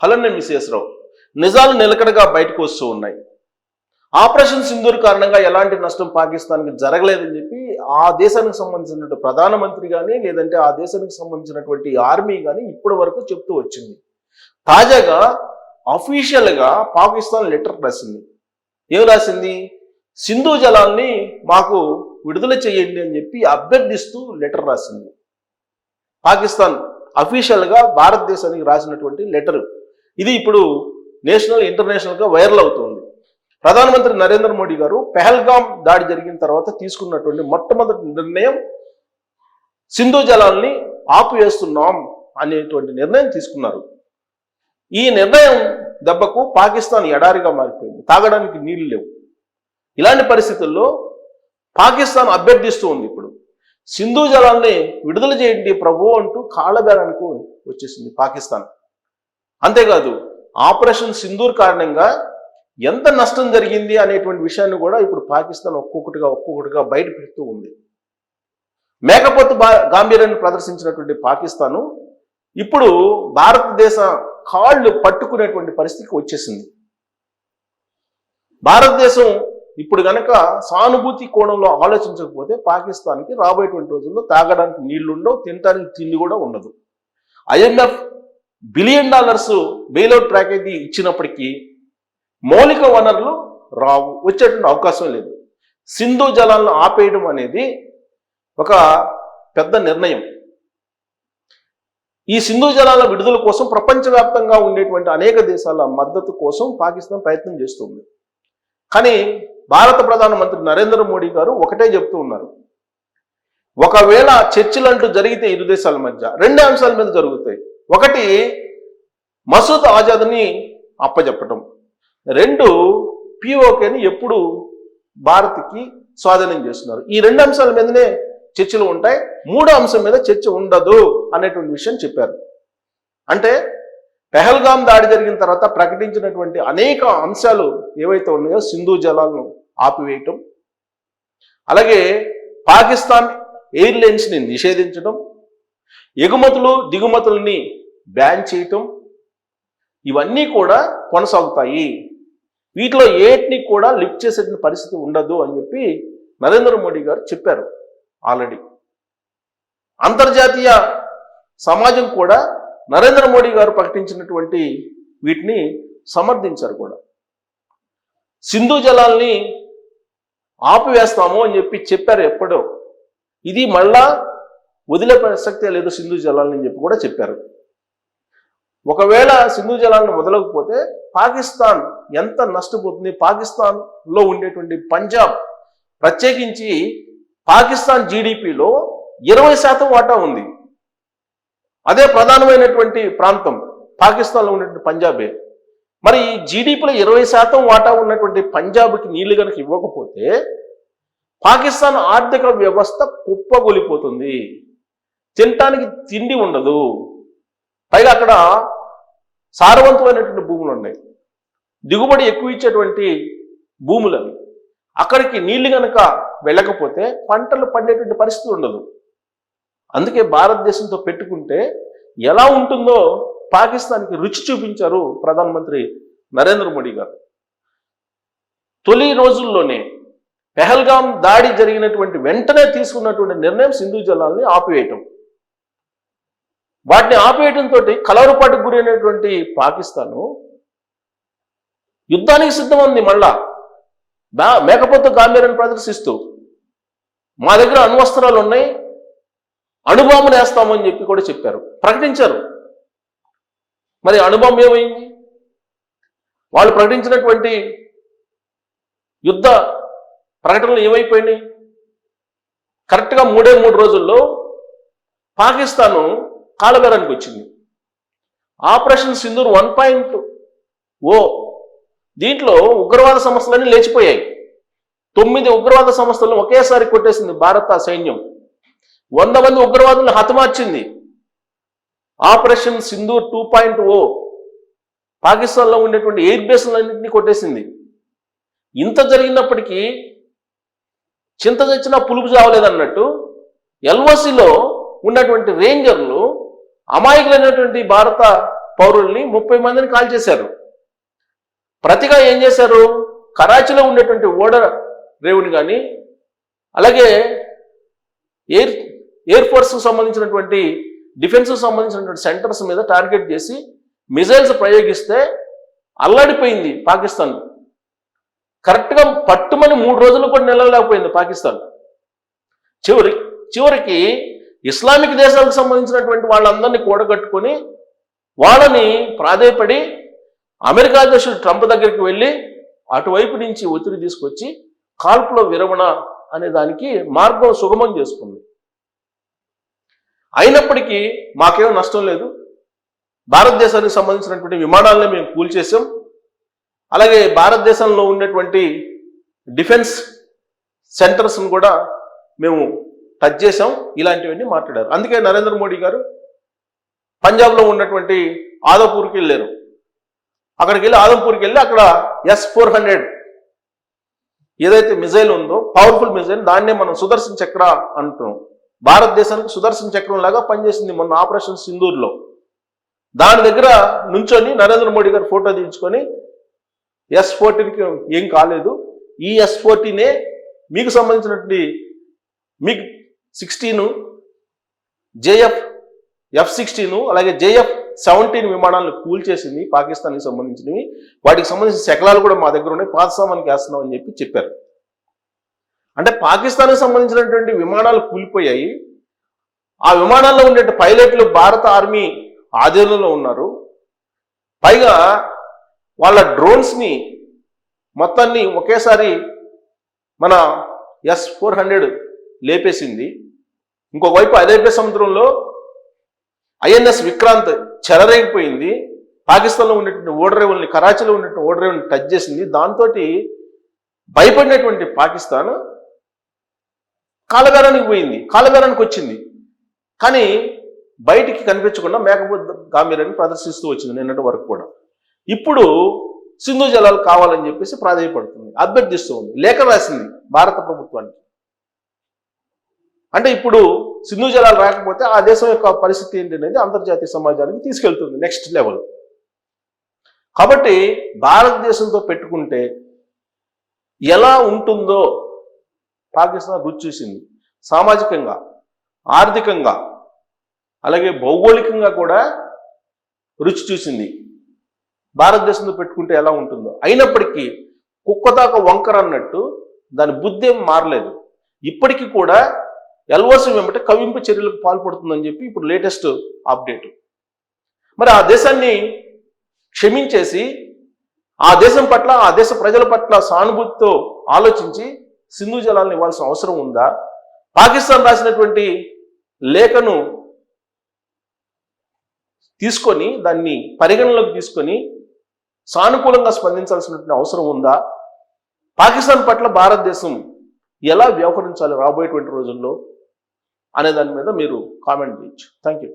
Hello నేను miss రావు. నిజాలు నిలకడగా బయటకు వస్తూ ఉన్నాయి. ఆపరేషన్ సింధూర్ కారణంగా ఎలాంటి నష్టం పాకిస్తాన్కి జరగలేదని చెప్పి ఆ దేశానికి సంబంధించినటువంటి ప్రధానమంత్రి కానీ లేదంటే ఆ దేశానికి సంబంధించినటువంటి ఆర్మీ కానీ ఇప్పటి వరకు చెప్తూ వచ్చింది. తాజాగా అఫీషియల్గా పాకిస్తాన్ లెటర్ రాసింది. ఏం రాసింది? సింధు జలాల్ని మాకు విడుదల చేయండి అని చెప్పి అభ్యర్థిస్తూ లెటర్ రాసింది. పాకిస్తాన్ అఫీషియల్గా భారతదేశానికి రాసినటువంటి లెటర్ ఇది ఇప్పుడు నేషనల్ ఇంటర్నేషనల్గా వైరల్ అవుతుంది. ప్రధానమంత్రి నరేంద్ర మోడీ గారు పెహల్గామ్ దాడి జరిగిన తర్వాత తీసుకున్నటువంటి మొట్టమొదటి నిర్ణయం సింధు జలాల్ని ఆపివేస్తున్నాం అనేటువంటి నిర్ణయం తీసుకున్నారు. ఈ నిర్ణయం దెబ్బకు పాకిస్తాన్ ఎడారిగా మారిపోయింది. తాగడానికి నీళ్లు లేవు. ఇలాంటి పరిస్థితుల్లో పాకిస్తాన్ అభ్యర్థిస్తూ ఉంది. ఇప్పుడు సింధు జలాల్ని విడుదల చేయండి ప్రభు అంటూ కాళ్ళబేరానికి వచ్చేసింది పాకిస్తాన్. అంతేకాదు ఆపరేషన్ సింధూర్ కారణంగా ఎంత నష్టం జరిగింది అనేటువంటి విషయాన్ని కూడా ఇప్పుడు పాకిస్తాన్ ఒక్కొక్కటిగా బయట పెడుతూ ఉంది. మేకపోతు గాంభీర్యాన్ని ప్రదర్శించినటువంటి పాకిస్తాను ఇప్పుడు భారతదేశ కాళ్ళు పట్టుకునేటువంటి పరిస్థితికి వచ్చేసింది. భారతదేశం ఇప్పుడు గనక సానుభూతి కోణంలో ఆలోచించకపోతే పాకిస్తాన్కి రాబోయేటువంటి రోజుల్లో తాగడానికి నీళ్లు ఉండవు, తినడానికి తిండి కూడా ఉండదు. IMF $1 బిలియన్ బెయిల్అవుట్ ప్యాకేజీ ఇచ్చినప్పటికీ మౌలిక వనరులు రావు, వచ్చేటువంటి అవకాశం లేదు. సింధు జలాలను ఆపేయడం అనేది ఒక పెద్ద నిర్ణయం. ఈ సింధు జలాల విడుదల కోసం ప్రపంచవ్యాప్తంగా ఉండేటువంటి అనేక దేశాల మద్దతు కోసం పాకిస్తాన్ ప్రయత్నం చేస్తుంది. కానీ భారత ప్రధానమంత్రి నరేంద్ర మోడీ గారు ఒకటే చెప్తూ ఉన్నారు. ఒకవేళ చర్చలు అంటూ జరిగితే ఇరు దేశాల మధ్య 2 అంశాల మీద జరుగుతాయి. ఒకటి మసూద్ ఆజాద్ని అప్పచెప్పటం, 2 POKని ఎప్పుడు భారత్కి స్వాధీనం చేస్తున్నారు. ఈ 2 అంశాల మీదనే చర్చలు ఉంటాయి. 3వ అంశం మీద చర్చ ఉండదు అనేటువంటి విషయం చెప్పారు. అంటే పెహల్గాం దాడి జరిగిన తర్వాత ప్రకటించినటువంటి అనేక అంశాలు ఏవైతే ఉన్నాయో సింధు జలాలను ఆపివేయటం, అలాగే పాకిస్తాన్ ఎయిర్లైన్స్ని నిషేధించడం, ఎగుమతులు దిగుమతుల్ని బ్యాన్ చేయటం, ఇవన్నీ కూడా కొనసాగుతాయి. వీటిలో ఏటిని కూడా లిఫ్ట్ చేసే పరిస్థితి ఉండదు అని చెప్పి నరేంద్ర మోడీ గారు చెప్పారు ఆల్రెడీ. అంతర్జాతీయ సమాజం కూడా నరేంద్ర మోడీ గారు ప్రకటించినటువంటి వీటిని సమర్థించారు కూడా. సింధు జలాల్ని ఆపివేస్తాము అని చెప్పారు ఎప్పుడో. ఇది మళ్ళా వదిలే ప్రసక్తే లేదు సింధు జలాలని చెప్పి కూడా చెప్పారు. ఒకవేళ సింధు జలాలను వదలకపోతే పాకిస్తాన్ ఎంత నష్టపోతుంది? పాకిస్తాన్లో ఉండేటువంటి పంజాబ్ ప్రత్యేకించి పాకిస్తాన్ GDPలో 20% వాటా ఉంది. అదే ప్రధానమైనటువంటి ప్రాంతం పాకిస్తాన్లో ఉన్నటువంటి పంజాబే. మరి ఈ GDPలో 20% వాటా ఉన్నటువంటి పంజాబ్కి నీళ్లు కనుక ఇవ్వకపోతే పాకిస్తాన్ ఆర్థిక వ్యవస్థ కుప్పగొలిపోతుంది. తినటానికి తిండి ఉండదు. పైగా అక్కడ సారవంతమైనటువంటి భూములు ఉన్నాయి, దిగుబడి ఎక్కువ ఇచ్చేటువంటి భూములు అవి. అక్కడికి నీళ్లు కనుక వెళ్ళకపోతే పంటలు పండేటువంటి పరిస్థితి ఉండదు. అందుకే భారతదేశంతో పెట్టుకుంటే ఎలా ఉంటుందో పాకిస్తాన్కి రుచి చూపించారు ప్రధానమంత్రి నరేంద్ర మోడీ గారు. తొలి రోజుల్లోనే పెహల్గాం దాడి జరిగినటువంటి వెంటనే తీసుకున్నటువంటి నిర్ణయం సింధు జలాల్ని ఆపివేయటం. వాటిని ఆపేయడంతో కలవరపాటుకు గురైనటువంటి పాకిస్తాను యుద్ధానికి సిద్ధమంది. మళ్ళా మేకపోతు గాంభీర్యాన్ని ప్రదర్శిస్తూ మా దగ్గర అణ్వస్త్రాలు ఉన్నాయి, అణుబాంబులు వేస్తామని చెప్పి కూడా చెప్పారు, ప్రకటించారు. మరి అణుబాంబు ఏమైంది? వాళ్ళు ప్రకటించినటువంటి యుద్ధ ప్రకటనలు ఏమైపోయినాయి? కరెక్ట్గా 3 రోజుల్లో పాకిస్తాను కాలబేరానికి వచ్చింది. ఆపరేషన్ సింధూర్ 1.0 దీంట్లో ఉగ్రవాద సంస్థలన్నీ లేచిపోయాయి. 9 ఉగ్రవాద సంస్థలను ఒకేసారి కొట్టేసింది భారత సైన్యం. 100 మంది ఉగ్రవాదులను హతమార్చింది. ఆపరేషన్ సింధూర్ 2.0 పాకిస్తాన్లో ఉండేటువంటి ఎయిర్ బేస్లన్నింటినీ కొట్టేసింది. ఇంత జరిగినప్పటికీ చింత తెచ్చినా పులుపు చావలేదన్నట్టు LOCలో ఉన్నటువంటి రేంజర్లు అమాయకులైనటువంటి భారత పౌరుల్ని 30 మందిని కాల్ చేశారు. ప్రతిగా ఏం చేశారు, కరాచీలో ఉండేటువంటి ఓడరేవుని కానీ అలాగే ఎయిర్ ఫోర్స్కు సంబంధించినటువంటి డిఫెన్స్కు సంబంధించినటువంటి సెంటర్స్ మీద టార్గెట్ చేసి మిజైల్స్ ప్రయోగిస్తే అల్లాడిపోయింది పాకిస్తాన్. కరెక్ట్గా పట్టుమని 3 రోజులు కూడా నిలవలేకపోయింది పాకిస్తాన్. చివరికి ఇస్లామిక్ దేశాలకు సంబంధించినటువంటి వాళ్ళందరినీ కూడగట్టుకొని వాళ్ళని ప్రాధేయపడి అమెరికా అధ్యక్షుడు ట్రంప్ దగ్గరికి వెళ్ళి అటువైపు నుంచి ఒత్తిడి తీసుకొచ్చి కాల్పుల విరమణ అనే దానికి మార్గం సుగమం చేసుకుంది. అయినప్పటికీ మాకేం నష్టం లేదు. భారతదేశానికి సంబంధించినటువంటి విమానాలను మేము కూల్చేసాం. అలాగే భారతదేశంలో ఉన్నటువంటి డిఫెన్స్ సెంటర్స్ను కూడా మేము టచ్ చేసాం. ఇలాంటివన్నీ మాట్లాడారు. అందుకే నరేంద్ర మోడీ గారు పంజాబ్లో ఉన్నటువంటి ఆదపూర్కి వెళ్ళారు. అక్కడికి వెళ్ళి ఆదంపూర్కి వెళ్ళి అక్కడ S-400 ఏదైతే మిజైల్ ఉందో పవర్ఫుల్ మిజైల్, దాన్నే మనం సుదర్శన్ చక్ర అంటున్నాం. భారతదేశానికి సుదర్శన్ చక్రం లాగా పనిచేసింది మొన్న ఆపరేషన్ సింధూర్లో. దాని దగ్గర నుంచొని నరేంద్ర మోడీ గారు ఫోటో తీయించుకొని S-14కి ఏం కాలేదు, ఈ S-14 మీకు సంబంధించినటువంటి MiG-16 F-16 అలాగే JF-17 విమానాలను కూల్చేసింది పాకిస్తాన్కి సంబంధించినవి. వాటికి సంబంధించిన శకలాలు కూడా మా దగ్గర ఉన్నాయి, పాత సామానికి వేస్తున్నాం అని చెప్పారు. అంటే పాకిస్తాన్కి సంబంధించినటువంటి విమానాలు కూలిపోయాయి. ఆ విమానాల్లో ఉండే పైలట్లు భారత ఆర్మీ ఆధీనంలో ఉన్నారు. పైగా వాళ్ళ డ్రోన్స్ని మొత్తాన్ని ఒకేసారి మన S-400 లేపేసింది. ఇంకొక వైపు అరేబియా సముద్రంలో INS విక్రాంత్ చెలరేగిపోయింది. పాకిస్తాన్లో ఉన్నటువంటి ఓడరేవుల్ని, కరాచీలో ఉన్నటువంటి ఓడరేవుల్ని టచ్ చేసింది. దాంతో భయపడినటువంటి పాకిస్తాన్ కాలబేరానికి వచ్చింది. కానీ బయటికి కనిపించకుండా మేకపోతు గాంభీర్యాన్ని ప్రదర్శిస్తూ వచ్చింది నిన్నటి వరకు కూడా. ఇప్పుడు సింధు జలాలు కావాలని చెప్పేసి ప్రాధాయపడుతుంది, అభ్యర్థిస్తూ ఉంది, లేఖ రాసింది భారత ప్రభుత్వానికి. అంటే ఇప్పుడు సింధు జలాలు రాకపోతే ఆ దేశం యొక్క పరిస్థితి ఏంటి అనేది అంతర్జాతీయ సమాజానికి తీసుకెళ్తుంది నెక్స్ట్ లెవెల్. కాబట్టి భారతదేశంతో పెట్టుకుంటే ఎలా ఉంటుందో పాకిస్తాన్ రుచి చూసింది. సామాజికంగా, ఆర్థికంగా అలాగే భౌగోళికంగా కూడా రుచి చూసింది భారతదేశంతో పెట్టుకుంటే ఎలా ఉంటుందో. అయినప్పటికీ కుక్కదాకా వంకర అన్నట్టు దాని బుద్ధి ఏం మారలేదు. ఇప్పటికీ కూడా LOC వెంబటే కవింపు చర్యలకు పాల్పడుతుందని చెప్పి ఇప్పుడు లేటెస్ట్ అప్డేట్. మరి ఆ దేశాన్ని క్షమించేసి ఆ దేశం పట్ల, ఆ దేశ ప్రజల పట్ల సానుభూతితో ఆలోచించి సింధు జలాలను ఇవ్వాల్సిన అవసరం ఉందా? పాకిస్తాన్ రాసినటువంటి లేఖను తీసుకొని దాన్ని పరిగణలోకి తీసుకొని సానుకూలంగా స్పందించాల్సినటువంటి అవసరం ఉందా? పాకిస్తాన్ పట్ల భారతదేశం ఎలా వ్యవహరించాలి రాబోయేటువంటి రోజుల్లో అనే దాని మీద మీరు కామెంట్ చేయొచ్చు. Thank you.